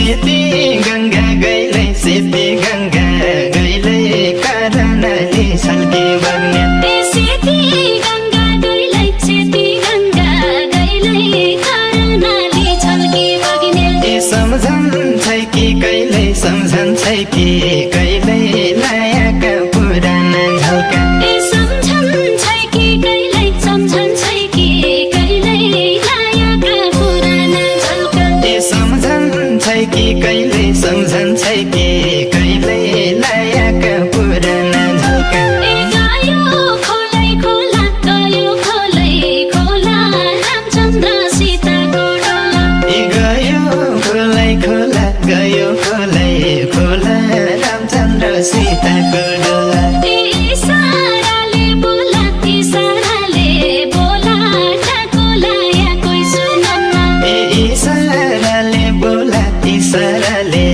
सेती गंगा गैलै सेती गंगा गैलै कारणले छल्के बग्ने सेती गंगा गैलै सेती गंगा गैलै कारणले छल्के बग्ने सम्झन्छ कि कहिल्यै सम्झन्छ कि कहिल्यै लायाका पुराना झल्का सम्झन्छ कि कहिल्यै सम्झन्छ कि कहिल्यै लायाका पुराना झल्का सम्झन्छ कि कहिल्यै सम्झन्छ कि कहिल्यै लायाका पुराना झल्का गयो खोलै खोला गयो खोलै खोला रामचन्द्र सीताको डोला गयो खोलै खोला गयो खोलै खोला रामचन्द्र सीताको डोला इसाराले बोला ठाकुलाया कोही सुनन्न इसाराले बोला इसाराले